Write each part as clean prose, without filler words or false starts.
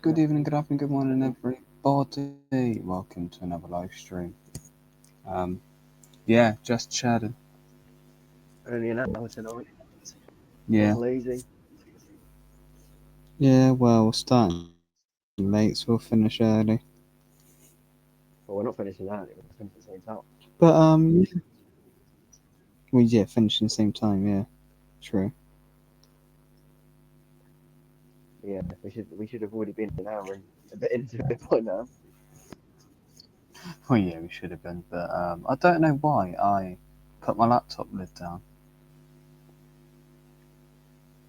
good evening, good afternoon, good morning, everybody. Welcome to another live stream. Just chatting. Only an hour tonight. Yeah, I'm lazy. yeah. Well, we're starting late, so we'll finish early. Well, we're not finishing early. We're finishing at the same time. But finishing the same time. Yeah, true. Yeah, we should have already been an hour and a bit into it by now. Well, yeah, we should have been, but I don't know why I put my laptop lid down.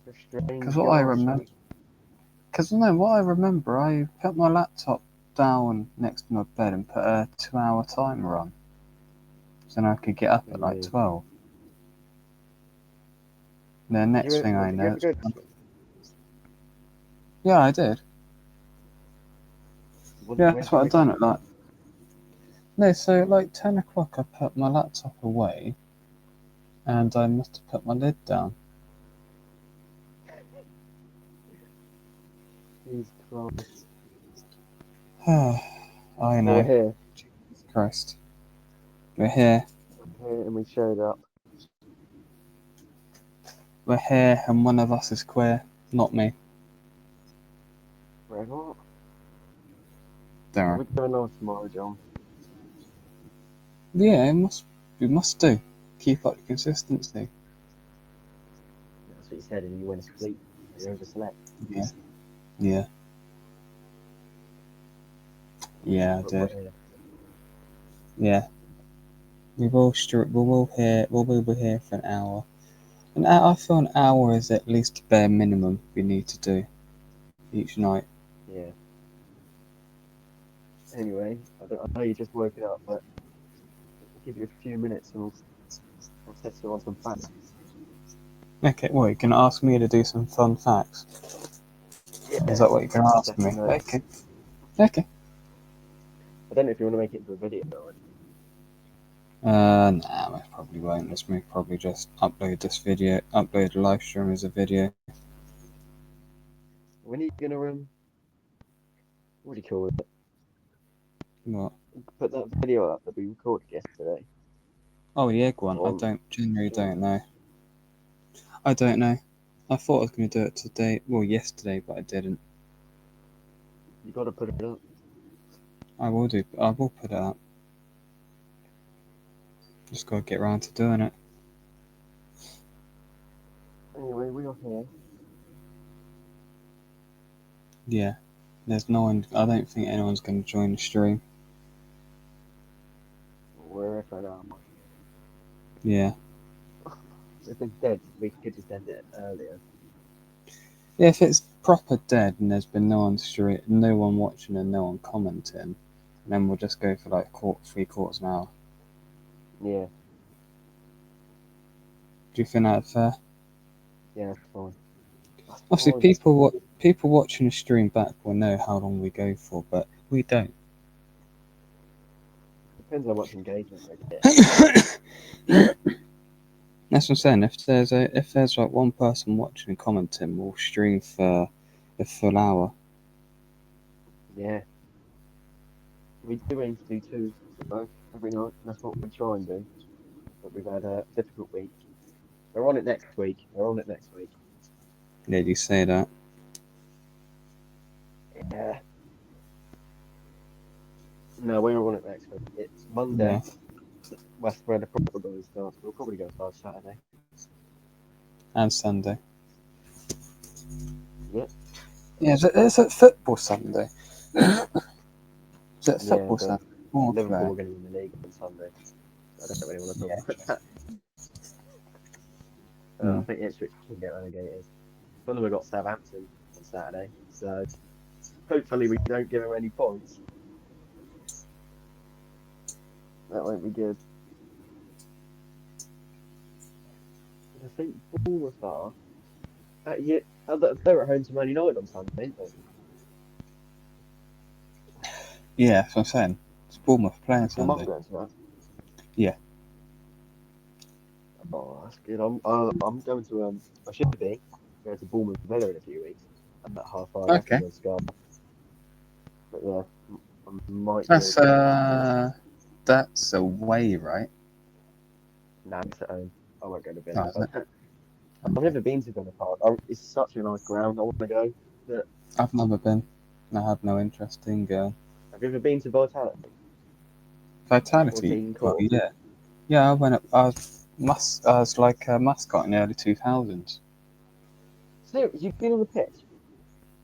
A strange Because what I remember, Yoshi. I put my laptop down next to my bed and put a 2-hour timer on, so then I could get up at like Really. 12. The next thing I Did you know, ever go to sleep? yeah, I did. Yeah, When that's did you what I've wake up? done at like. No, so at like 10 o'clock, I put my laptop away and I must have put my lid down. Jesus Christ. I Well, we're know. here. Jesus Christ. We're here. We're here and we showed up. We're here, and one of us is queer. Not me. Right, what? Don't What worry. are we going on tomorrow, John? Yeah, we must do. Keep up the consistency. That's what you said, and you went to sleep. You overslept. Yeah. Yeah. Yeah, I But we're did. here. Yeah. We'll be here for an hour. I feel an hour is at least the bare minimum we need to do each night. Yeah. Anyway, I know you just woken up, but I'll give you a few minutes and I'll test you on some facts. Okay, well, you're going to ask me to do some fun facts. Is Yeah, that what you're going to ask me? definitely. Okay. Okay. I don't know if you want to make it into a video or anything. Nah, I probably won't. Let's probably just upload the live stream as a video. When are you gonna what do you call it? What? Put that video up that we recorded yesterday. Oh, the egg one. Or Generally yeah, don't know. I don't know. I thought I was going to do it today, well, yesterday, but I didn't. you gotta put it up. I will do. I will put it up. Just got to get around to doing it. Anyway, we are here. Yeah. There's no one. I don't think anyone's going to join the stream. We're here for an hour. Yeah. If it's dead, we could just end it earlier. Yeah, if it's proper dead and there's been no one watching and no one commenting, then we'll just go for like 3/4 an hour. Yeah, Do you think that's fair? yeah, that's fine. Obviously, Fine. people watching the stream back will know how long we go for, but we don't. Depends how much engagement we get. That's what I'm saying. If there's like one person watching and commenting, we'll stream for a full hour. Yeah. We do aim to do two though, every night. That's what we try and do. But we've had a difficult week. We're on it next week. We're on it next week. Yeah, you say that. Yeah. No, we're on it next week. It's Yeah, Monday. That's where the proper going starts. We'll probably go start Saturday. and Sunday. Yep. Yeah, is it football Sunday? Is it Yeah, football but Sunday? Oh, Liverpool today. are going to win the league on Sunday. So I don't really want to talk Yeah. about that. I Mm. think Ipswich can get relegated. Fulham have got Southampton on Saturday, so hopefully we don't give them any points. That won't be good. I think Bournemouth are. They're at home to Man United on Sunday, aren't they? Yeah, that's what I'm saying. It's Bournemouth playing Your mum Sunday. going to that? Yeah. Oh, that's good. I'm going to I should be going to Bournemouth Villa in a few weeks at 5:30 Okay. after Sky. But yeah, I might be able That's to go to it. that's away, right? Nah, it's at home. I won't go to Oh, Villa is Park. it? I've Okay. never been to Villa Park. It's such a nice ground. I want to go. But I've never been. I have no interest in going. have you ever been to Vitality or Vitality. Team Well, Court? yeah. Yeah, I went up. I was like a mascot in the early 2000s. So you've been on the pitch?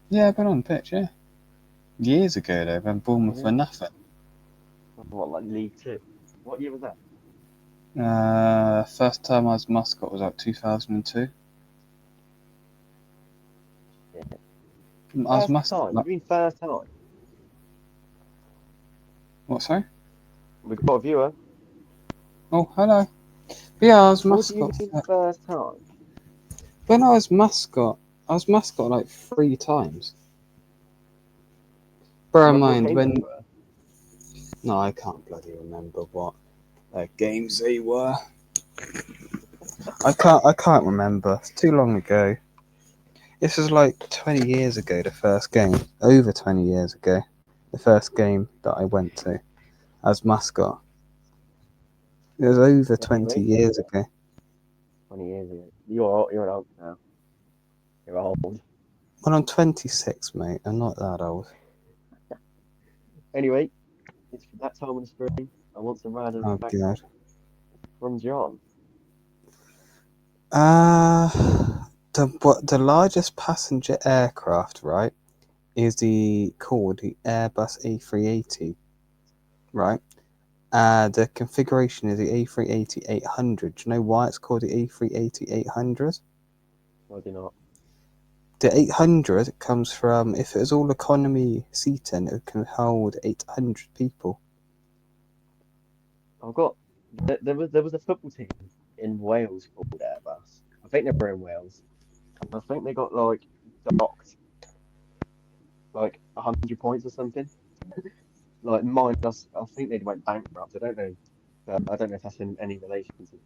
Yeah, I've been on the pitch. Yeah, years ago though, when Bournemouth were Yeah. nothing. What, like League Two? What year was that? First time I was mascot was like 2002. Yeah. I was First mascot. time. You mean first time? What? Sorry. We've got a viewer. Oh, hello. But yeah, I was What do you mascot. mean first time? When I was mascot like 3 times. Do Bear you in remember what mind games they when. were? No, I can't bloody remember what games they were. I can't remember. It's too long ago. This was like 20 years ago. The first game, over 20 years ago, the first game that I went to as mascot. It was over 20 Anyway, years ago. 20 years ago. You're old now. You're old. Well, I'm 26, mate. I'm not that old. Anyway, it's that time of the spring. I want some random Oh facts god. from John. Uh the largest passenger aircraft, right, is called the Airbus A380, right? The configuration is the A380 800. Do you know why it's called the A380 800? I do not. The 800 comes from, if it was all economy seating, it can hold 800 people. I've got there was a football team in Wales called Airbus. I think they were in Wales. I think they got like docked like 100 points or something. Like minus, I think they went bankrupt. I don't know, but I don't know if that's in any relation to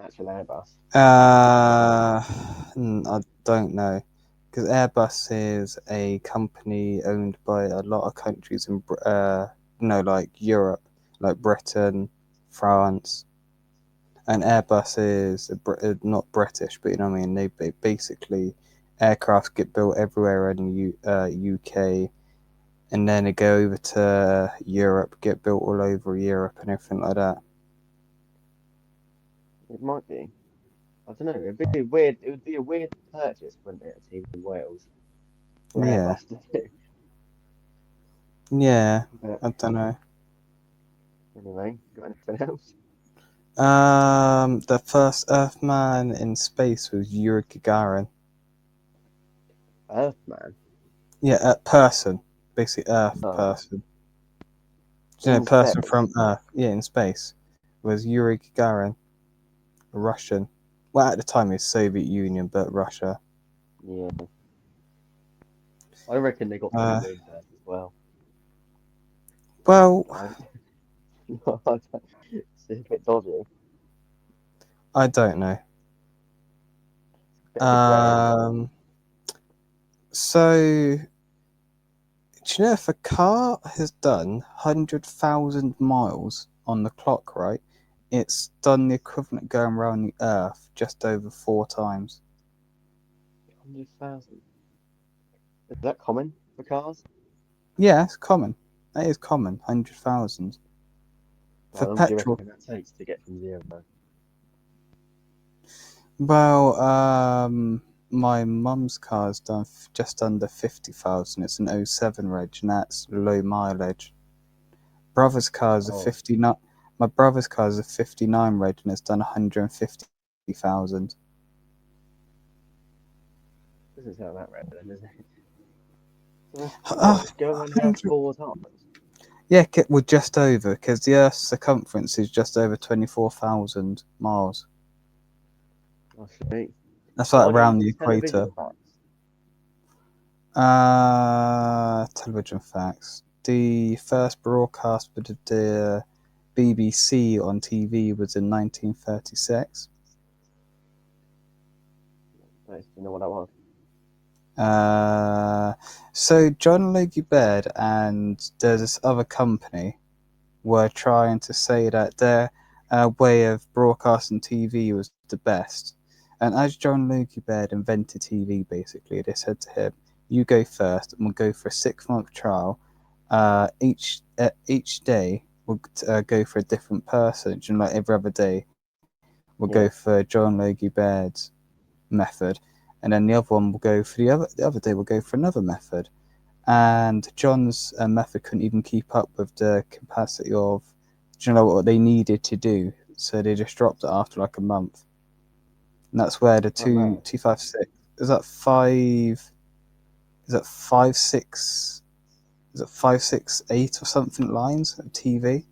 actual Airbus. I don't know. Because Airbus is a company owned by a lot of countries in, like Europe, like Britain, France, and Airbus is not British, but you know what I mean. They basically aircraft get built everywhere in UK, and then they go over to Europe, get built all over Europe and everything like that. It might be. I don't know. It'd be weird. It would be a weird purchase, wouldn't it? A team in Wales for Yeah, Airbus to do. yeah. But I don't know. anyway, got anything else? The first Earthman in space was Yuri Gagarin. Earthman Yeah, person, basically Earth oh, person. You know, in person space. from Earth. Yeah, in space was Yuri Gagarin, a Russian. Well, at the time it was Soviet Union, but Russia. Yeah, I reckon they got to the Uh, moon first as well. well, I, it's a bit dodgy. I don't know. Bit of a grey area. Um, so do you know if a car has done 100,000 miles on the clock, right? It's done the equivalent going around the Earth just over 4 times. 100,000. Is that common for cars? Yeah, it's common. That is common. 100,000 for How long do you petrol. reckon that takes to get from zero? Well, my mum's car's done just under 50,000. It's an '07 reg, and that's low mileage. Brother's car is a Oh, 59. My brother's car is a '59 reg, and it's done 150,000. doesn't sound that rare then, does it? So that's Uh, what, it's going around the house 100. 4 times. Yeah, well, just over, because the Earth's circumference is just over 24,000 miles. I see. That's like Got around any the equator. television facts? Television facts. The first broadcast for the BBC on TV was in 1936. Nice. Do you know what that was? So John Logie Baird and there's this other company were trying to say that their way of broadcasting TV was the best. And as John Logie Baird invented TV, basically, they said to him, "You go first, and we'll go for a 6-month trial. Each day we'll go for a different person. You know, like every other day, we'll go for John Logie Baird's method, and then the other one will go for the other day. We'll go for another method." And John's method couldn't even keep up with the capacity of, you know, what they needed to do, so they just dropped it after like a month. And that's where the 256 is that 568 or something lines of TV.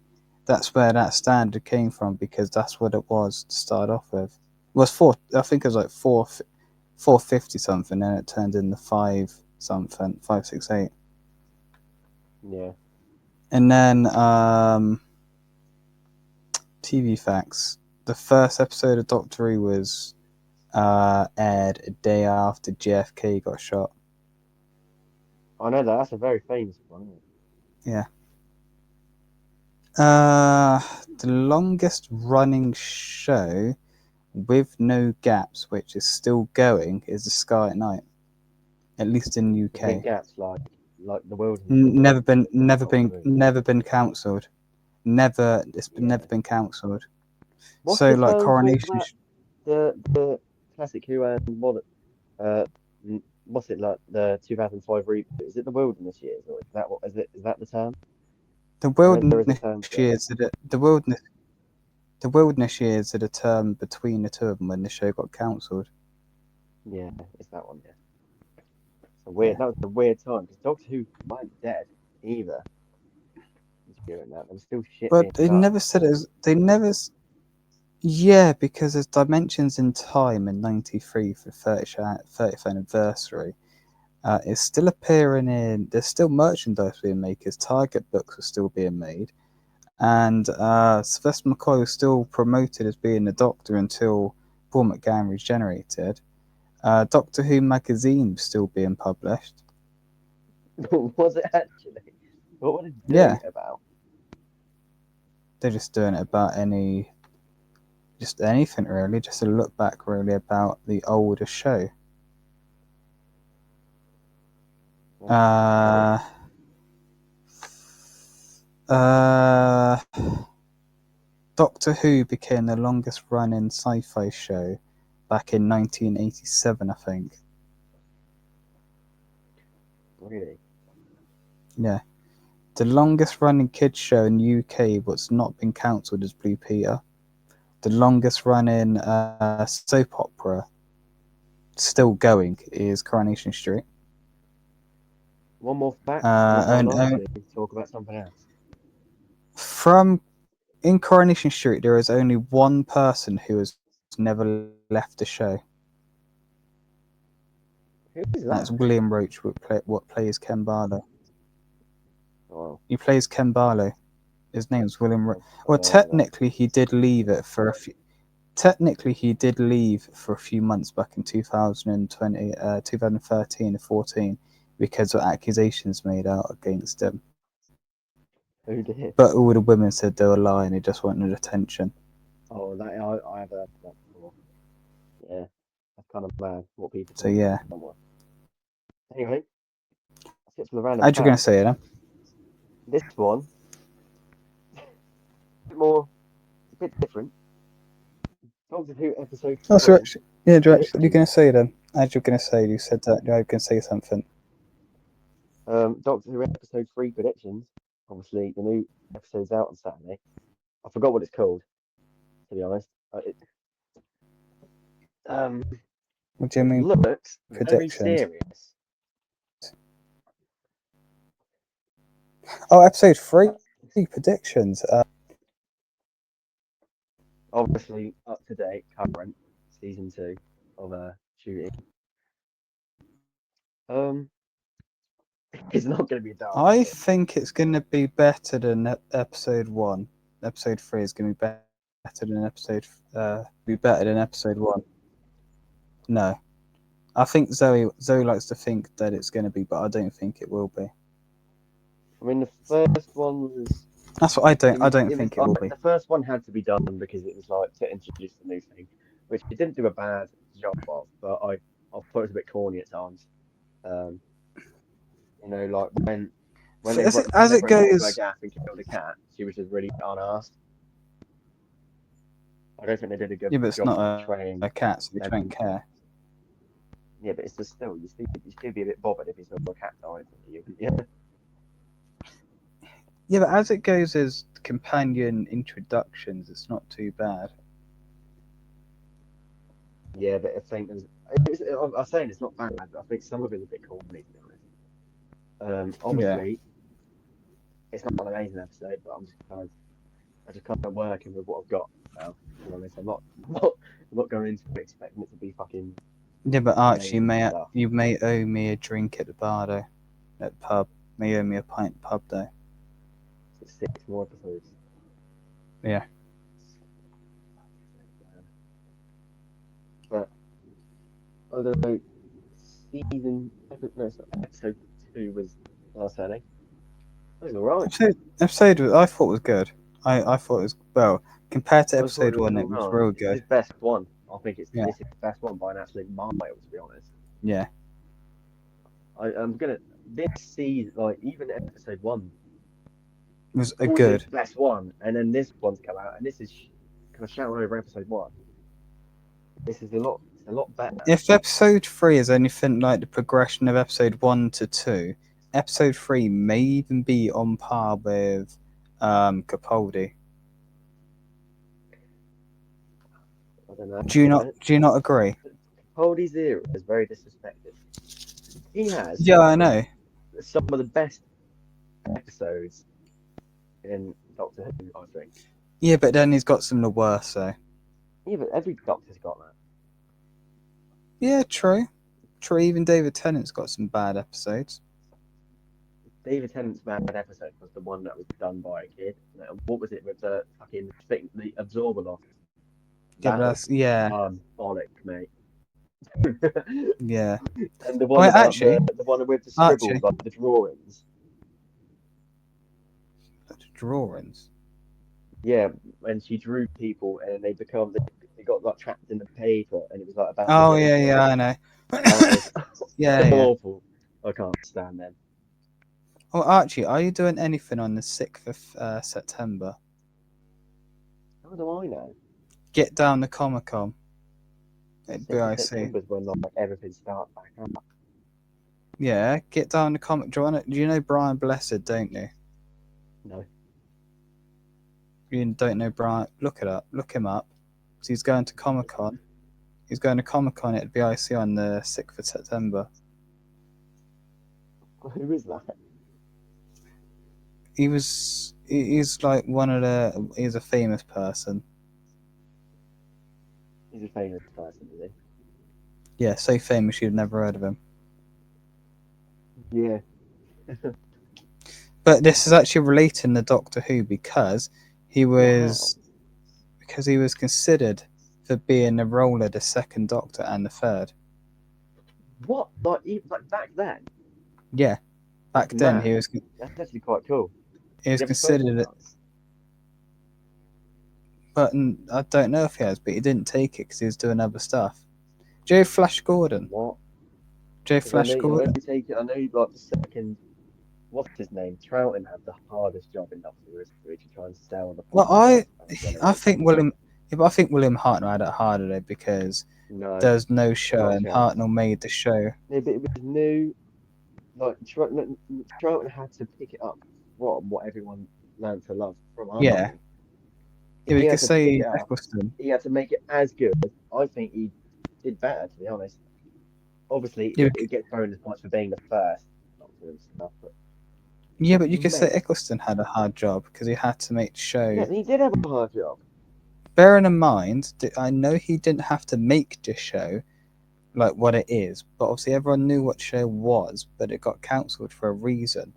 That's where that standard came from, because that's what it was to start off with. It was I think it was like 450 something, and it turned into 568. Yeah. And then TV facts. The first episode of Doctor Who was aired a day after JFK got shot. I know that. That's a very famous one, isn't it? Yeah. The longest running show with no gaps, which is still going, is The Sky at Night. At least in the UK. Big gaps like the Wilderness. Never been cancelled. It's never been cancelled. What's So the like term Coronation. for the classic Who and what's it like the 2005 reboot? Is it the Wilderness years, or is that what is it? Is that the term? The There is a wilderness term for it. years are the wilderness years are the term between the two of them when the show got cancelled. Yeah, it's that one. Yeah. So weird. That was a weird time because Doctor Who weren't dead either during that. There was still shit being But they done. never said it was. They never. Yeah, because there's Dimensions in Time in '93 for 30th anniversary. It's still appearing in. There's still merchandise being made, because Target books are still being made, and Sylvester McCoy was still promoted as being the Doctor until Paul McGann regenerated. Doctor Who magazine was still being published. Was it actually? What would it do Yeah, about? they're just doing it about just anything really, just a look back really about the older show. Uh, Doctor Who became the longest running sci-fi show back in 1987, I think. Really? Yeah. The longest running kids show in the UK what's not been cancelled is Blue Peter. The longest running soap opera still going is Coronation Street. One more fact, and then And talk about something else. in Coronation Street, there is only one person who has never left the show. Who is that? That's William Roach, what plays Ken Barlow. Oh, He plays Ken Barlow. His name's William Roach. Well, I don't know that. technically, he did leave it for a few. Technically, he did leave for a few months back in 2020, 2013 and 14, because of accusations made out against him. Who did? But all the women said they were lying. They just wanted attention. Oh, that I've heard that before. Yeah, that's kind of mad. What people So think yeah. of someone. Anyway, let's get to the random How'd you gonna facts. say it? Then? This one, a bit more, a bit different. Doctor Who episode 3. Oh, so actually, yeah, you're predictions. gonna say it then? As you're gonna say, you said that you're gonna say something. Doctor Who episode 3 predictions. Obviously, the new episode's out on Saturday. I forgot what it's called, to be honest. What do you mean Looks very predictions? serious. Oh, episode 3 predictions. Obviously, up to date, current season 2 of shooting. It's not going to be a dark. I think it's gonna be better than episode 1. Episode 3 is gonna be better than episode. Be better than episode 1. No, I think Zoe likes to think that it's going to be, but I don't think it will be. I mean, the first one was. That's what I don't. I don't It was think it will be. the first one had to be done because it was like to introduce the new thing, which it didn't do a bad job of, but I thought it was a bit corny at times. Um, like when As it, when as it everyone got into a goes, gaff and killed a cat, she was just really unasked. I don't think they did a good yeah, but it's job not portraying a cat, so you them. don't care. Yeah, but it's just still you still be a bit bothered if it's not a cat died. Yeah, Yeah, but as it goes as companion introductions, it's not too bad. yeah, but I think I'm saying it's not bad. But I think some of it's a bit corny to be honest. Yeah. Obviously, it's not an amazing episode, but I just kind of working with what I've got now. To be honest, I'm not going into it expecting it to be fucking Yeah, but Archie, amazing stuff. you may owe me a drink at the bar though, at the pub. May owe me a pint pub though. It's 6 more episodes. Yeah. But I don't know. No, sorry, episode 2 was last Saturday. It was alright. Episode I thought was good. I thought it was well compared to I thought episode it was one, it was alright. real This is good. his best one. I think Yeah. this is his best one by an absolute mile, to be honest. Yeah. I'm gonna this season, like even episode 1 It was a was his good. best one, and then this one's come out, and this is kind of shouting over episode 1. This is it's a lot better. If episode 3 is anything like the progression of episode 1 to 2, episode 3 may even be on par with Capaldi. I don't know. Do you not agree? Capaldi's era is very disrespected. He has Yeah, I know. some of the best episodes in Doctor Who, I think. Yeah, but then he's got some of the worst, so. Yeah, but every Doctor's got that. Yeah, true. True, even David Tennant's got some bad episodes. David Tennant's bad episode was the one that was done by a kid. What was it with the fucking thing, the absorber lock? Yeah, yeah, Bollock, mate. yeah. And the one Well, about actually, the one with the scribbles, Archie, like the drawings. drawings. Yeah, and she drew people, and they got like trapped in the paper, and it was like about to Oh get yeah, into yeah, I know. that was Yeah, yeah. awful. I can't stand them. Oh, Archie, are you doing anything on the 6th of September? How do I know? Get down to Comic Con at 6th of BIC. September is when like everything starts back up. Yeah, get down to Comic. Do you know Brian Blessed, don't you? No. You don't know Brian? Look it up. Look him up. So he's going to Comic Con. He's going to Comic Con at BIC on the 6th of September. Who is that? He's like he's a famous person. He's a famous person, is Yeah, so famous you've never heard of him. he? Yeah. But this is actually relating to Doctor Who because he was considered for being the role of the second Doctor and the third. What? Like back then? Yeah, back That's then mad. he was That's actually quite cool. he was You ever spoken considered it, about this? but I don't know if he has. But he didn't take it because he was doing other stuff. Joe Flash Gordon. What? Joe 'Cause Flash I Gordon. know I know like the second. What's his name? Troughton had the hardest job in Doctor Who history to try and sell the. Well, I think William. Yeah, but I think William Hartnell had it harder though because No, there's no show not a and chance. Hartnell made the show. Yeah, but it was new. Like Troughton had to pick it up from what everyone learned to love from Arnold. Yeah. Yeah, we He had could to say pick it up. Eccleston. He had to make it as good. I think he did better, to be honest. Obviously, Yeah, it gets bonus points for being the first Doctor and stuff. But Yeah, but you could say Mate. Eccleston had a hard job because he had to make the show. yeah, he did have a hard job. Bearing in mind that I know he didn't have to make the show like what it is, but obviously everyone knew what the show was, but it got cancelled for a reason,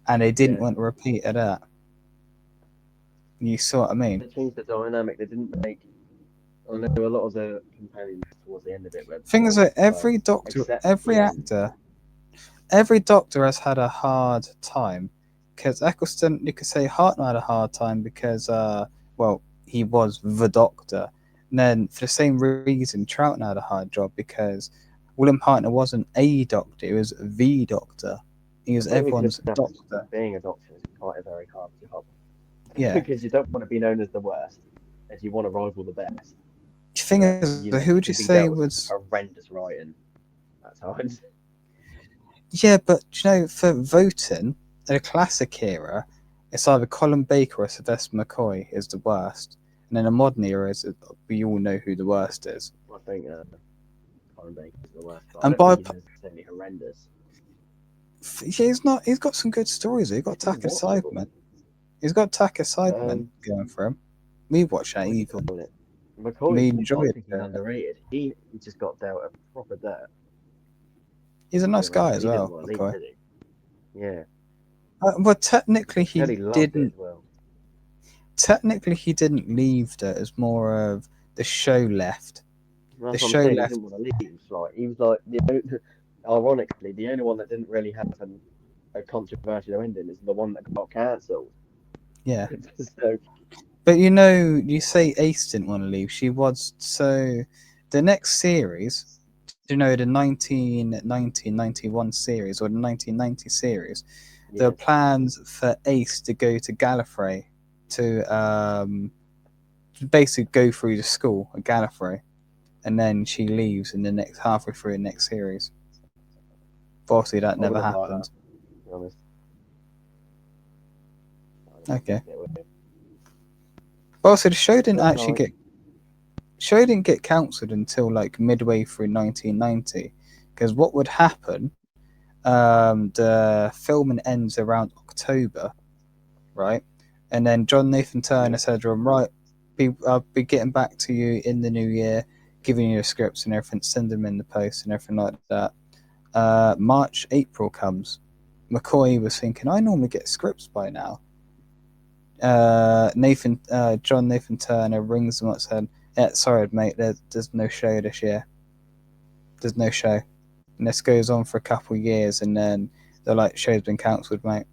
and they didn't Yeah. want to repeat of that. You saw what I mean? They changed the dynamic. They didn't make I know a lot of the companions towards the end of it were Thing is that well, except every the end. actor, every doctor has had a hard time. Because Eccleston, you could say Hartnell had a hard time because, well, he was the doctor. And then for the same reason, Troughton had a hard job because William Hartnell wasn't a doctor; he was the doctor. He was Completely everyone's because doctor. being a doctor is quite a very hard job Yeah. because you don't want to be known as the worst, as you want to rival the best. The thing But is, you know, who you would you can be say dealt with some was? horrendous writing at times. Yeah, but you know, for voting in a classic era, it's either Colin Baker or Sylvester McCoy is the worst, and in a modern era, we all know who the worst is. I think Colin Baker is the worst, but I And don't by think he's necessarily horrendous. yeah, he's not. He's got some good stories. He's got It's just Tucker watchable. Sidemen. He's got Tucker Sidemen Um, going for him. We watch that what do you even. call it? McCoy, We I enjoyed think he's it. underrated. He just got dealt a proper dirt. He's a nice guy as He didn't well, want to leave, McCoy. did he? Yeah, Well, technically Kelly he loved it didn't. as well. Technically he didn't leave. Though. It was more of the show left. The That's what I'm show saying. He left. didn't want to leave. Like he was like ironically, the only one that didn't really have a controversial ending is the one that got cancelled. Yeah. So But you know, you say Ace didn't want to leave. She was so. The next series, you know, the 1991 series or the 1990 series, there yeah, were plans for Ace to go to Gallifrey to basically go through the school at Gallifrey, and then she leaves in the next halfway through the next series. But obviously, that I would never have liked that. happened. To be honest, Okay. it would have. But also, the show didn't But actually like, get cancelled until like midway through 1990, because what would happen? The filming ends around October, right? And then John Nathan Turner yeah, said, "Right, I'll be getting back to you in the new year, giving you the scripts and everything, send them in the post and everything like that." March, April comes. McCoy was thinking, "I normally get scripts by now." John Nathan Turner rings him up and said, "Yeah, sorry, mate, there's no show this year. There's no show." And this goes on for a couple of years, and then they're like, "Show's been cancelled, mate.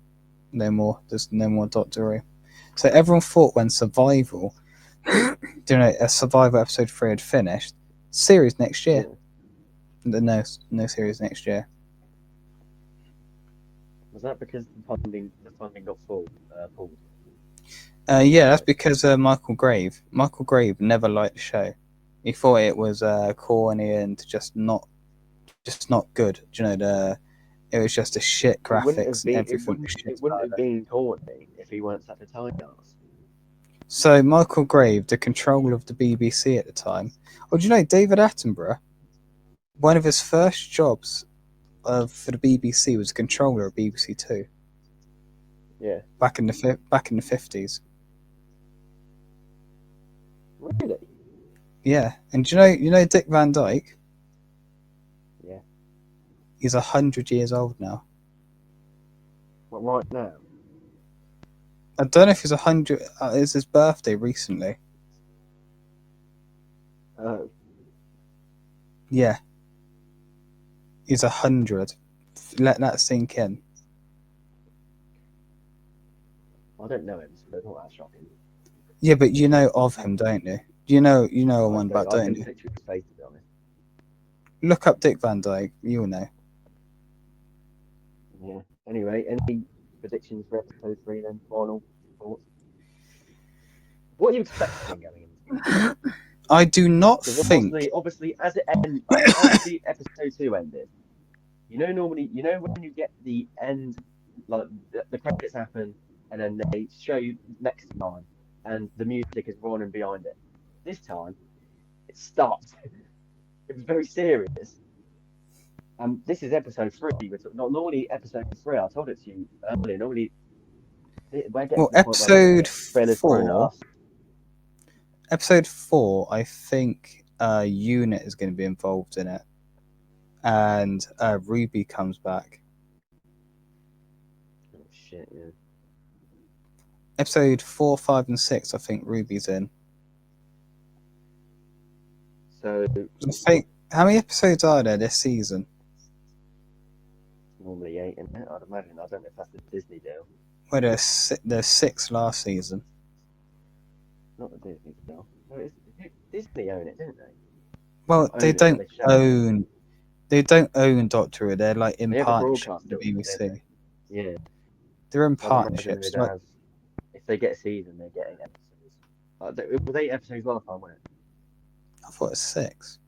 No more. There's no more Doctor Who." So everyone thought when Survival, a Survival episode 3 had finished, series next year. yeah. No series next year. Was that because the funding got pulled? Yeah, that's because Michael Grave never liked the show. He thought it was corny and just not good. Do you know it was just a shit It wouldn't have graphics and been. everything was It shit wouldn't about have it. been corny if he weren't such a tight ass. So Michael Grave, the controller of the BBC at the time, or do you know David Attenborough? One of his first jobs for the BBC was controller of BBC Two Yeah. back in the 50s. Really? Yeah, and do you know Dick Van Dyke? Yeah. He's 100 years old now. What right now? I don't know if he's 100. It's his birthday recently. Oh, Yeah, he's 100. Let that sink in. I don't know him, so it's not that shocking. Yeah, but you know of him, don't you? You know one about, I don't couldn't you? picture his face to be honest. Look up Dick Van Dyke. You'll know. Yeah. Anyway, any predictions for episode 3 then? Final thoughts? What are you expecting going into it? I do not Because think. obviously, as the episode 2 ended, normally, when you get the end, like the credits happen, and then they show you next time, and the music is running behind it. This time, it stopped. It was very serious. This is episode 3. Not normally episode 3. I told it to you earlier. Normally, we're getting Well, to the point where we're going to get trailers thrown at us. Episode 4, I think Unit is going to be involved in it, and Ruby comes back. Oh shit! Yeah. Episode 4, 5, and 6, I think Ruby's in. So I think, how many episodes are there this season? normally 8, isn't it? I'd imagine. I don't know if that's the Disney deal. Well, there's 6 last season. Not the Disney deal. No, Disney own it, didn't they? Well, Not own it, but they show it. they don't own Doctor Who. They're like in They have a partnership broadcast with deal the with it, don't BBC. they? Yeah. They're in So I'd imagine partnerships. they'd Like, have, if they get a season, they get 8 episodes. It was 8 episodes last time, wasn't it? I thought it was 6.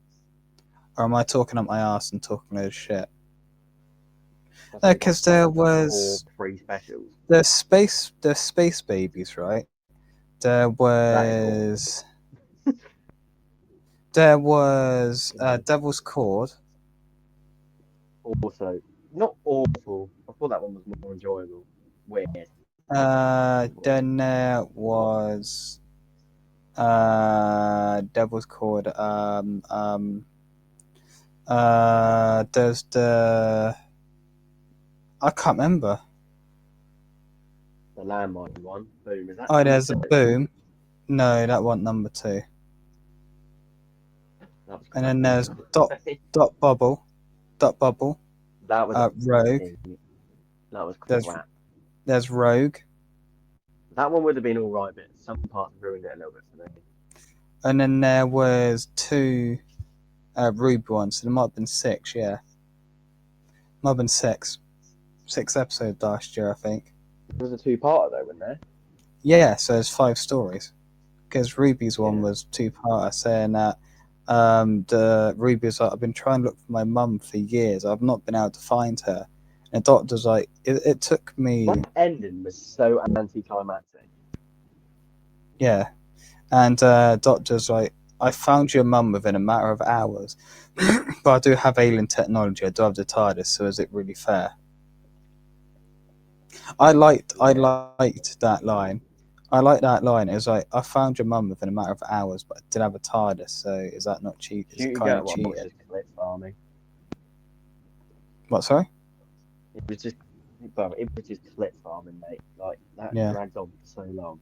Or am I talking up my ass and talking loads of shit? I No, think because like there 5 or was 3 specials. the space babies, right? There That is awful. was Yeah. Devil's Cord. Also, not awful. I thought that one was more enjoyable. Weird. Then there was Devil's Cord. There's the I can't remember. The landmine one. Boom. Is that Oh, number there's a 2? Boom. No, that wasn't number 2. That was And then crap. there's Dot Bubble, That was Rogue. that was There's crap. there's Rogue, That one would have been all right, but some parts ruined it a little bit for me. and then there was 2 Ruby ones. So there might have been 6. Yeah, might have been 6. 6 episodes last year, I think. There was a 2-parter though, wasn't there? Yeah, so there's 5 stories. Because Ruby's one Yeah. was 2-parter, saying that the Ruby's like, I've been trying to look for my mum for years. I've not been able to find her. And the doctor's like, it took me. That ending was so anticlimactic. Yeah. And doctor's like, I found your mum within a matter of hours. But I do have alien technology. I do have the TARDIS, so is it really fair? I liked that line. I like that line. It was like, I found your mum within a matter of hours, but I did have a TARDIS, so is that not cheap? Is it You kind get of what was cheating? just clip farming. What, sorry? It was just clip farming, mate. Like that Yeah. dragged on for so long.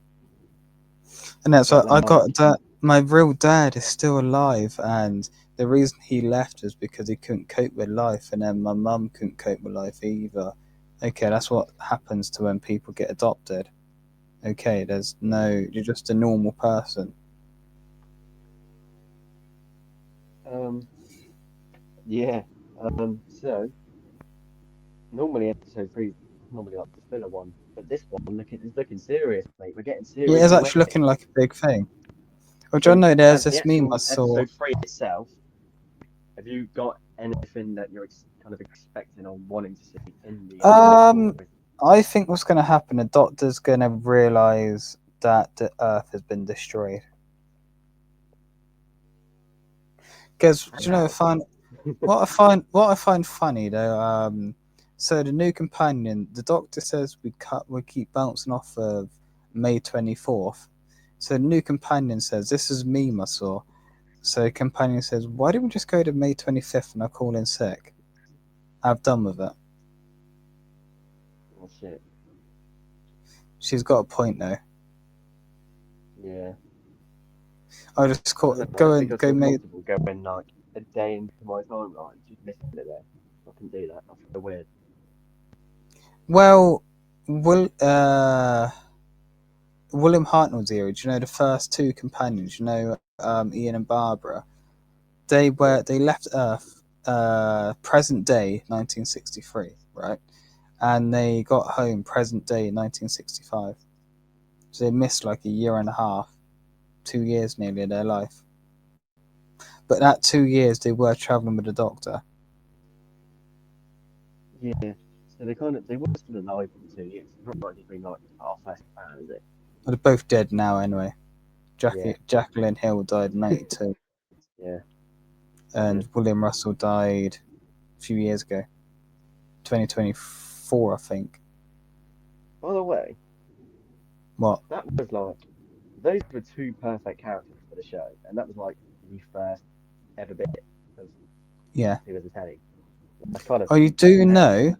And that's like, I Like- got that. My real dad is still alive, and the reason he left was because he couldn't cope with life, and then my mum couldn't cope with life either. Okay, that's what happens to when people get adopted. Okay, you're just a normal person. Yeah. So normally episode 3 is normally like the filler one, but this one is looking serious, mate. We're getting serious. Yeah, it's already. actually looking like a big thing. Well, So, John, no, there's as this the meme I actual saw. episode 3 itself, have you got anything that you're kind of expecting or wanting to see in the I think what's going to happen, the Doctor's going to realise that the Earth has been destroyed. Because you know, what I find funny though. So the new companion, the Doctor says we keep bouncing off of May 24th. So the new companion says, "This is a meme I saw." So the companion says, "Why don't we just go to May 25th and I call in sick? I've done with it." Oh shit. She's got a point though. Yeah. I just I don't know, go I and think go I feel May. comfortable going like a day into my timeline, just missing it there. I can do that. I feel weird. Well, William Hartnell's era. Do you know the first 2 companions? You know, Ian and Barbara. They left Earth, present day 1963, right? And they got home present day 1965. So they missed like a year and a half, 2 years nearly of their life. But that 2 years they were traveling with the Doctor. Yeah. So they were still alive for 2 years. It's not like they've been like half-assed fan, is it? But they're both dead now anyway. Yeah. Jacqueline Hill died in 92. Yeah. And William Russell died a few years ago. 2024, I think. By the way, What? that was like those were 2 perfect characters for the show, and that was like the first ever bit of Yeah. he was a telly. That's kind of. Oh, you do know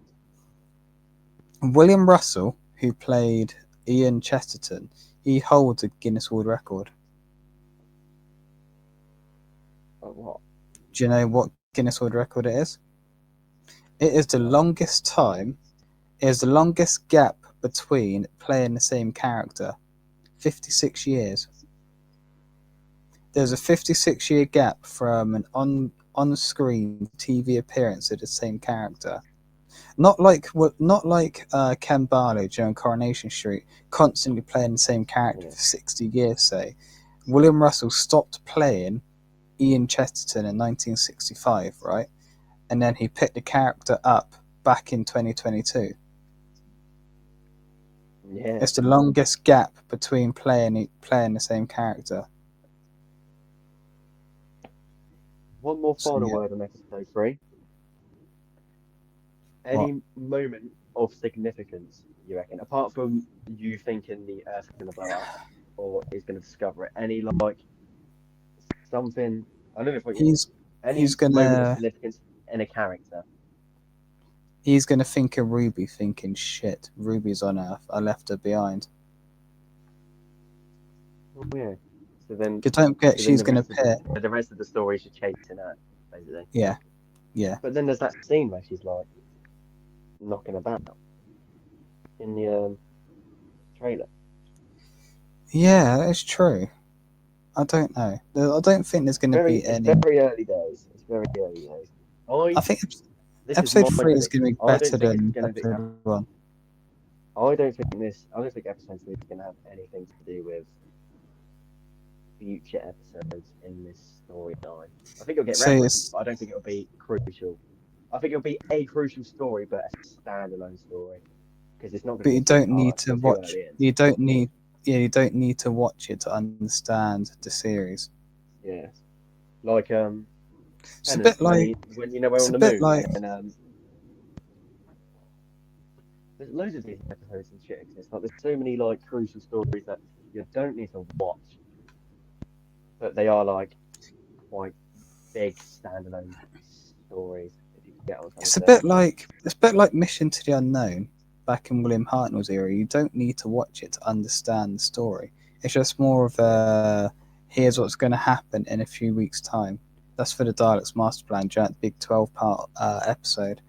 William Russell, who played Ian Chesterton, he holds a Guinness World Record. What? Do you know what Guinness World Record it is? It is the longest time. It is the longest gap between playing the same character. 56 years. There's a 56-year gap from an on-screen TV appearance of the same character. Not like Ken Barlow during Coronation Street, constantly playing the same character for 60 years. Say, William Russell stopped playing Ian Chesterton in 1965, right? And then he picked the character up back in 2022. Yeah. It's the longest gap between playing the same character. One more So, final yeah. word on episode 3. Any moment of significance, you reckon, apart from you thinking the Earth's going to blow up or is going to discover it? Any like something? I don't know if what you He's any he's moment of gonna significance in a character. he's gonna think of Ruby, thinking, "Shit, Ruby's on Earth. I left her behind." Oh, yeah. So then, You don't get. so then She's gonna pair. the rest of the story should chasing her, basically. Yeah, yeah, But then there's that scene where she's like knocking about in the trailer. yeah. That's true. I don't know. I don't think there's gonna be It's any. very early days. It's very early days. I think This is my episode 3 is gonna prediction. be better than episode 1. I don't think episode 3 is gonna have anything to do with future episodes in this storyline. I think it'll get So referenced, but I don't think it'll be crucial. I think it'll be a crucial story, but a standalone story because it's not going to but be you a don't two-parter. need to It's too watch. early in. You don't need. Yeah, you don't need to watch it to understand the series. Yeah, like It's a bit like. when you know we're It's on a the bit moon, like. and there's loads of these episodes and shit exist. Like there's so many like crucial stories that you don't need to watch, but they are like quite big standalone stories. If you get what I'm trying It's to a say. bit like Mission to the Unknown back in William Hartnell's era. You don't need to watch it to understand the story. It's just more of a here's what's going to happen in a few weeks' time. That's for the Daleks Master Plan, giant big 12-part episode.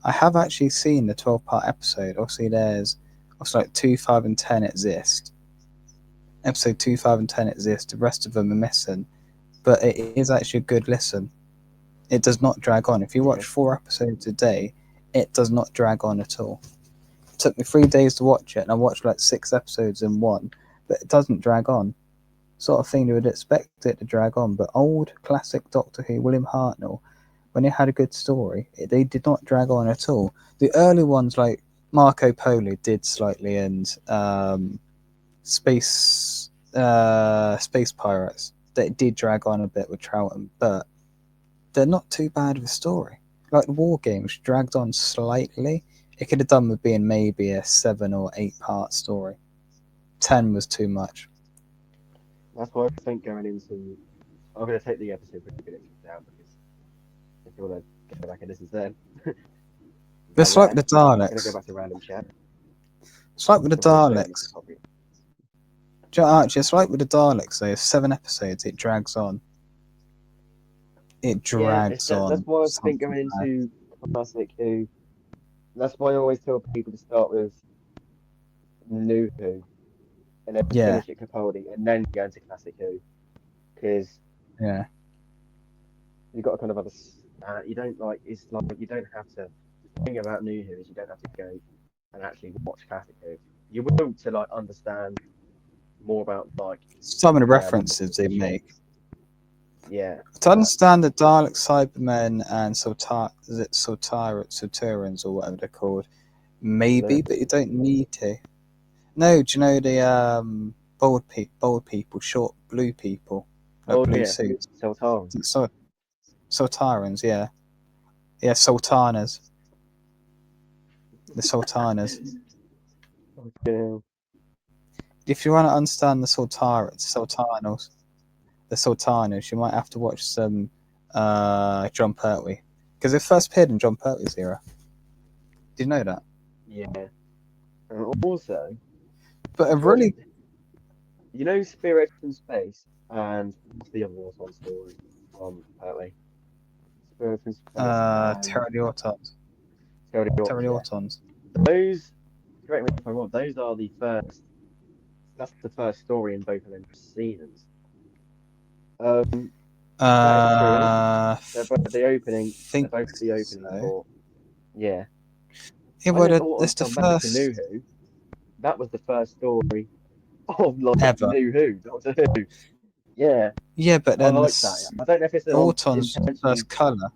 I have actually seen the 12-part episode. Obviously, there's like 2, 5, and 10 exist. Episode 2, 5, and 10 exist. The rest of them are missing. But it is actually a good listen. It does not drag on. If you watch 4 episodes a day, it does not drag on at all. It took me 3 days to watch it, and I watched like 6 episodes in one, but it doesn't drag on. Sort of thing you would expect it to drag on, but old classic Doctor Who, William Hartnell, when it had a good story, they did not drag on at all. The early ones, like Marco Polo, did slightly, and Space Pirates, that did drag on a bit with Troughton, but they're not too bad of a story. Like the War Games dragged on slightly. It could have done with being maybe a 7 or 8-part story. 10 was too much. That's why I think going into, I'm going to take the episode predictions down because if you want to go back and listen then. It's like the I'm going to Daleks. go back to random chat. It's like with the Daleks. Actually, it's like with the Daleks. There's 7 episodes. It drags on. It drags on. That's why I think going into Classic Who, that's why I always tell people to start with New Who and then finish at Capaldi and then go into Classic Who because you've got to kind of understand. You don't like it's like you don't have to. The thing about New Who is you don't have to go and actually watch Classic Who. You will to like understand more about like some of the references they make. Yeah. To understand the Dalek, Cybermen, and Sotarans or whatever they're called, maybe, but you don't need to. No, do you know the bold people, short blue people, like blue suits? Sultanans. Sultanans, yeah, Sultanas. The Sultanas. Okay. If you want to understand the Sultanas, you might have to watch some John Pertwee, because it first appeared in John Pertwee's era. Did you know that? Yeah. And also, but a really, you know, Spirit from Space and what's the other one story? from Pertwee? Spirit from Space and Pterodactyls. Pterodactyls, Pterodactyls. yeah. Those, correct me if I'm wrong, those are the first, that's the first story in both of them seasons. That is true. They're both the opening, they're Think both the opening so. for, yeah. Yeah, I know but Autumn's it's the Come Back to first New Who. That was the first story of like ever. New Who, Doctor Who. Yeah, Yeah, but I then like that. I don't know if it's on Autumn's the intentionally. first colour.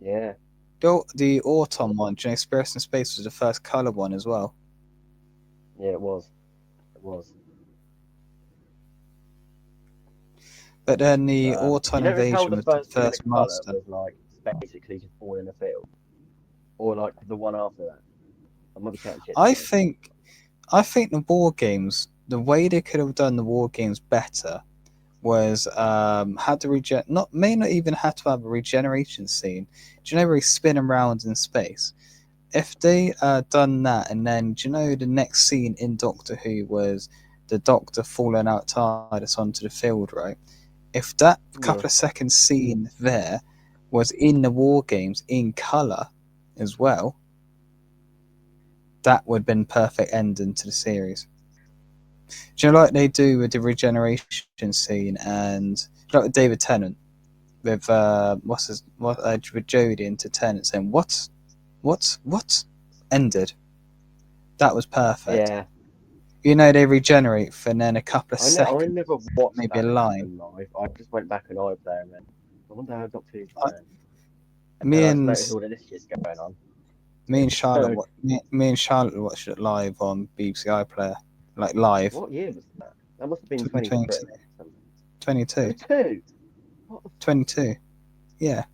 Yeah, The Autumn one, do you know, Spirit in Space was the first colour one as well. yeah, it was. It was. But then the You Autumn notice how Invasion the was the first thing in the first colour Master. was like basically just all in a field, or like the one after that. I might be chatting shit. I think the War Games, the way they could have done the War Games better was had to may not even have to have a regeneration scene. Do you know where he's spinning around in space? If they done that, and then do you know the next scene in Doctor Who was the Doctor falling out TARDIS onto the field, right? If that couple of seconds scene there was in the War Games in colour as well, that would have been perfect ending to the series. Do you know, like they do with the regeneration scene, and like with David Tennant with with Jodie into Tennant saying what ended. That was perfect. Yeah, You know, they regenerate for then a couple of I seconds, never watched maybe a that line. happen live. I just went back and iPlayer and then I wonder how Doctor Who's I, going. And me then I just and noticed all of this shit's going on. me and Charlotte, So, me and Charlotte watched it live on BBC iPlayer, like live. what year was that? That must have been 2022. 23. Something. 22. 22? What the 22. Yeah.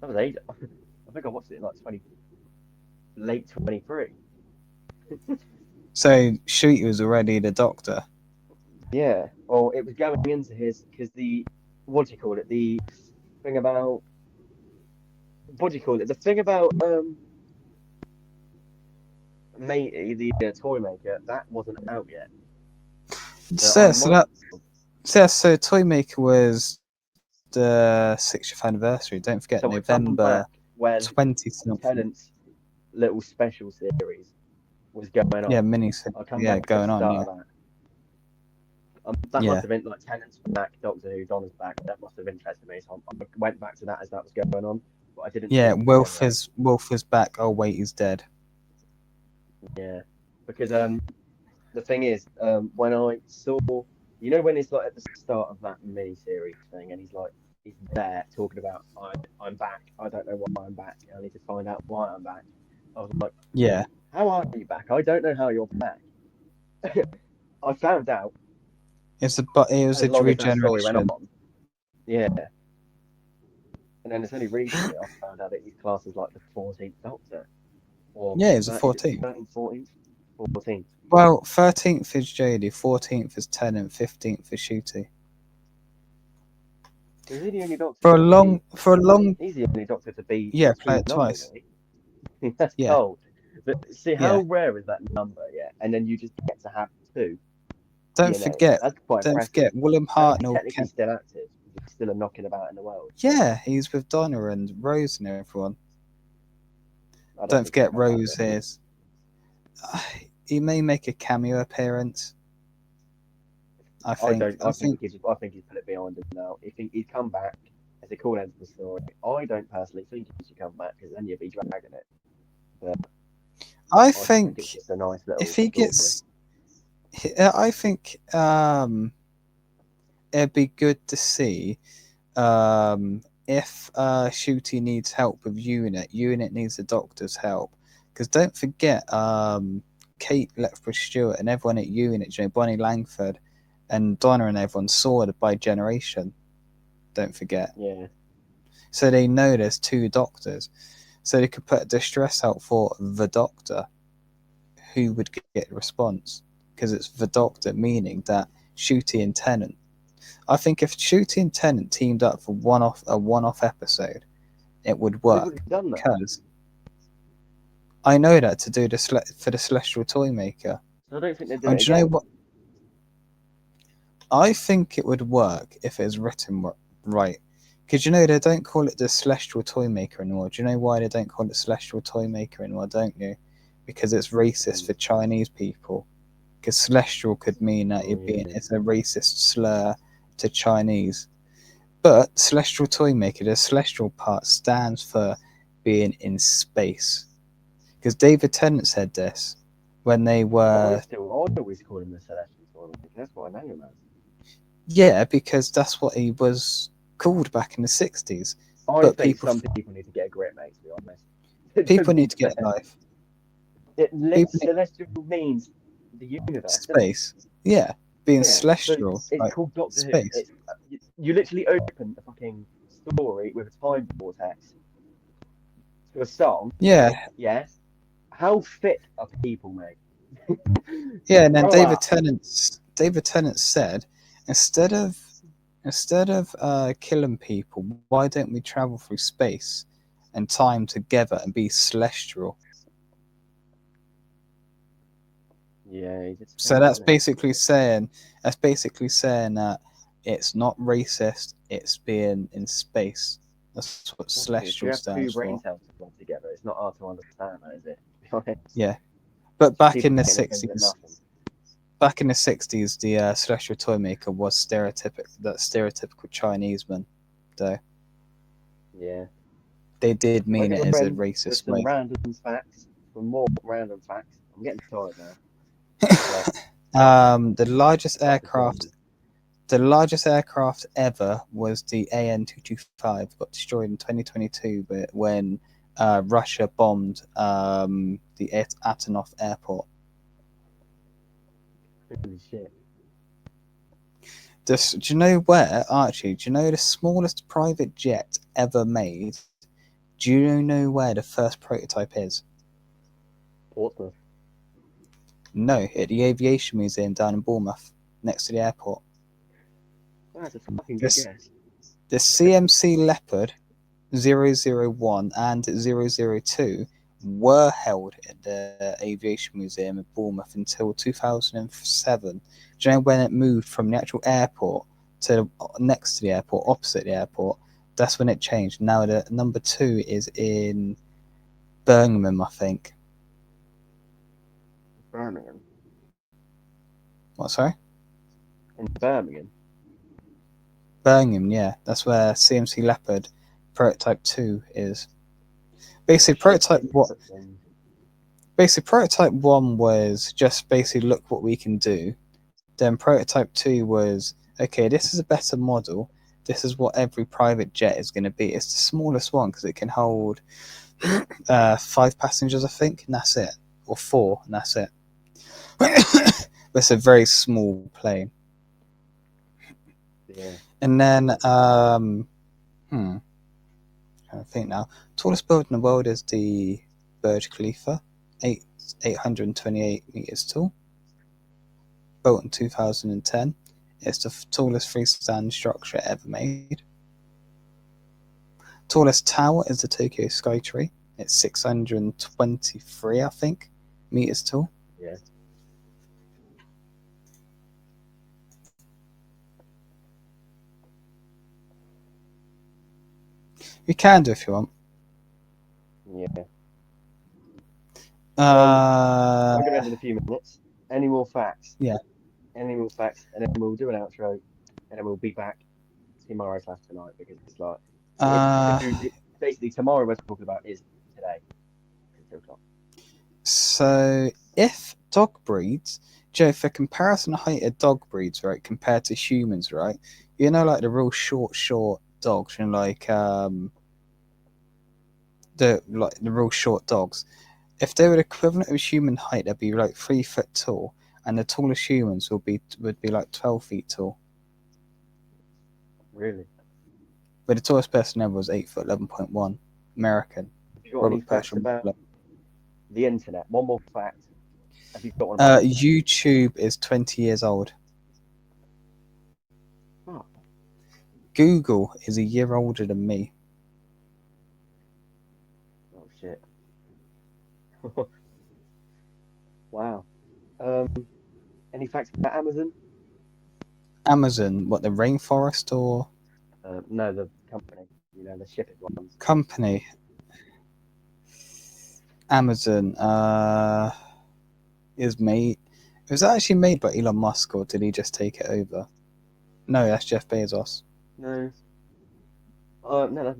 That was age. I think I watched it in like late 23. So Shooty was already the Doctor. Yeah. Well, it was going into his because what do you call it? The thing about what do you call it? The thing about Matey, the toy maker, that wasn't out yet. So So Toymaker was the 60th anniversary. Don't forget, so I come November back when 20 something. Tennant's little special series was going Yeah, on. mini. I come Yeah, back at the going on. start Yeah. of that. That must Yeah. have been like Tennant's back, Doctor Who, Donna's back. That must have interested me. So I went back to that as that was going on, but I didn't. Yeah, see Wilf is back. Oh wait, he's dead. Yeah, because the thing is when I saw when it's like at the start of that mini series thing and he's there talking about I'm back. I don't know why I'm back. I need to find out why I'm back. I was like, Yeah. how are you back? I don't know how you're back. I found out It was as a long as that story went regeneration. on. Yeah. And then it's only recently I found out that he's classed as like the 14th Doctor. Or Yeah, it was the 13th, 14th. 14th? 14th. Well, 13th is Jodie, 14th is Tennant, 15th is Shooty. Is he the only Doctor For a to long, He's the only Doctor to be yeah, play two it numbers, twice. isn't he? That's Yeah. cold. But see, how Yeah. rare is that number, yeah? And then you just get to have two. Don't forget, That's quite impressive. William And he's Hartnell. technically still active. He's still knocking about in the world. Yeah, he's with Donna and Rose and everyone. I Don't think forget he's done Rose that, is. He may make a cameo appearance. I think think he's put it behind him now. I think he'd come back as a cool end to the story. I don't personally think he should come back because then you'd be dragging it. But I think think it's just a nice little if he story. gets, I think it'd be good to see if Shooty needs help with Unit needs the Doctor's help, because don't forget Kate Lethbridge Stewart and everyone at Unit, Bonnie Langford and Donna and everyone saw it by generation. Don't forget. Yeah. So they know there's two Doctors. So they could put a distress out for the Doctor, who would get a response, because it's the Doctor, meaning that Shooty and Tennant. I think if Shooty and Tennant teamed up for a one-off episode, it would work. Because I know that to do for the Celestial Toymaker. So I don't think they're doing it again. I think it would work if it was written right. Because they don't call it the Celestial Toy Maker anymore. Do you know why they don't call it Celestial Toy Maker anymore, don't you? Because it's racist for Chinese people. Because Celestial could mean that it's a racist slur to Chinese. But Celestial Toy Maker, the Celestial part stands for being in space. Because David Tennant said this when they were. I always call him the Celestial Toy Maker. That's what I know him as. Yeah, because that's what he was called back in the 60s. I think some people need to get a grip, mate, to be honest. People need to get life. Celestial means the universe. Space. Yeah, being celestial. So it's called Doctor space. Who. You literally open a fucking story with a time vortex to a song. Yeah. Yeah. How thick are people, mate? Yeah, and then David Tennant said, instead of killing people, why don't we travel through space and time together and be celestial? Yeah. So that's basically saying that it's not racist, it's being in space. That's what celestial stands for. Brain cells together. It's not hard to understand, that, is it? Yeah. But back in the 60s, the Celestial Toy Maker was stereotypical Chinese man, though. Yeah. They did mean it as a racist way. Some more random facts. I'm getting tired now. The largest aircraft ever was the AN-225. Got destroyed in 2022, but when Russia bombed the Antonov airport. Holy shit. Do you know where, Archie? Do you know the smallest private jet ever made? Do you know where the first prototype is? Portsmouth. No, at the Aviation Museum down in Bournemouth, next to the airport. That's a fucking good guess. The CMC Leopard 001 and 002 were held at the Aviation Museum in Bournemouth until 2007. Do you know when it moved from the actual airport to next to the airport, opposite the airport? That's when it changed. Now the number 2 is in Birmingham, I think. Birmingham. What, sorry? In Birmingham? Birmingham, yeah. That's where CMC Leopard Prototype 2 is. Basically, Prototype 1 was just basically look what we can do. Then Prototype 2 was, okay, this is a better model. This is what every private jet is going to be. It's the smallest one because it can hold 5 passengers, I think, and that's it. Or 4, and that's it. But it's a very small plane. Yeah. And then, I think now, tallest building in the world is the Burj Khalifa, 828 meters tall. Built in 2010. It's the tallest freestanding structure ever made. Tallest tower is the Tokyo Skytree. It's 623, I think, meters tall. Yeah. You can do if you want. Yeah. I'm going to end in a few minutes. Any more facts? Yeah. Any more facts, and then we'll do an outro, and then we'll be back tomorrow/tonight because it's like basically tomorrow we're talking about is today. 2 o'clock. So if dog breeds, Joe, for comparison height of dog breeds, right, compared to humans, right? Like the real short dogs, like the real short dogs. If they were the equivalent of human height, they'd be like 3 foot tall, and the tallest humans would be like 12 feet tall. Really? But the tallest person ever was 8 foot 11.1. American. Have you got any facts about the internet? One more fact. Have you got one? YouTube is 20 years old. Oh. Google is a year older than me. Oh shit. Wow. Any facts about Amazon? Amazon, what, the rainforest or No, the company. You know, the shipping ones. company? Amazon is made. It was actually made by Elon Musk, or did he just take it over? No, that's Jeff Bezos. No. No, no.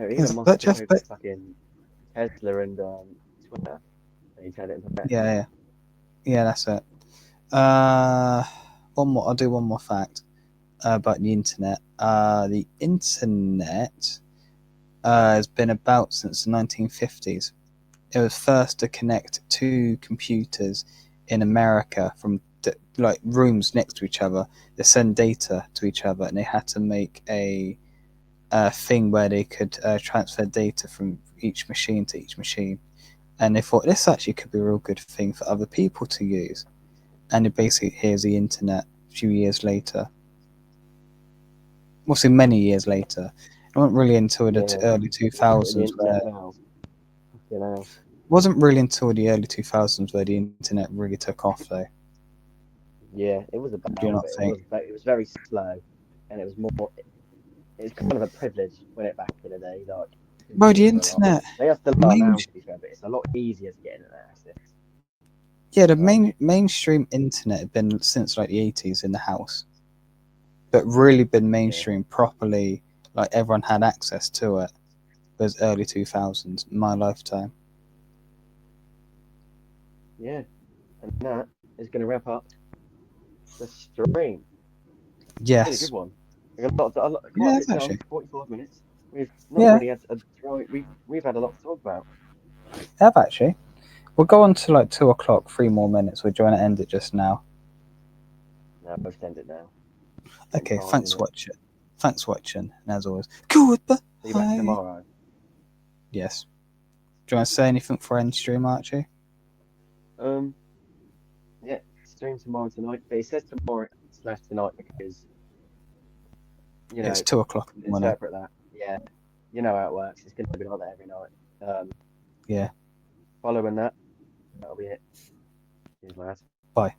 Is Elon Musk that took Jeff? over fucking Tesla and Twitter, and he turned it into Yeah, Meta. yeah, that's it. One more. I'll do one more fact about the internet. The internet has been about since the 1950s. It was first to connect two computers in America from like rooms next to each other. They send data to each other, and they had to make a thing where they could transfer data from each machine to each machine. And they thought this actually could be a real good thing for other people to use. And it basically here's the internet a few years later. Well, so many years later. It wasn't really until the Yeah. early Look at the 2000s where internet now. You know. wasn't really until the early 2000s where the internet really took off, though. Yeah, it was Do you about, not but think? it was very slow, and it was more. It's kind of a privilege when it back in the day. Like people Well, the didn't do a lot. internet, They are still are main, now, to be fair, but it's a lot easier to get internet access. yeah, the Um, mainstream internet had been since like the 80s in the house, but really been yeah, mainstream properly. Like everyone had access to it. Was early 2000s, my lifetime. yeah, and that is going to wrap up the stream. It's been a good Yes. one. We got quite a Yeah, bit done. actually. 45 minutes. We've not Yeah, really had a right. We've had a lot to talk about. have actually. We'll go on to like 2 o'clock, 3 more minutes. We're trying to end it just now. No, I've sent it now. Getting Okay, tired thanks in for it. watching. Thanks for watching, and as always, See you back goodbye. tomorrow. Yes. Do you want to say anything for end stream, Archie? Um, yeah, stream tomorrow tonight. But it says tomorrow slash tonight because you It's know 2 o'clock in the morning. interpret that. Yeah, you know how it works. It's going to be like that every night. Yeah. Following that, that'll be it. Cheers, lads. Bye.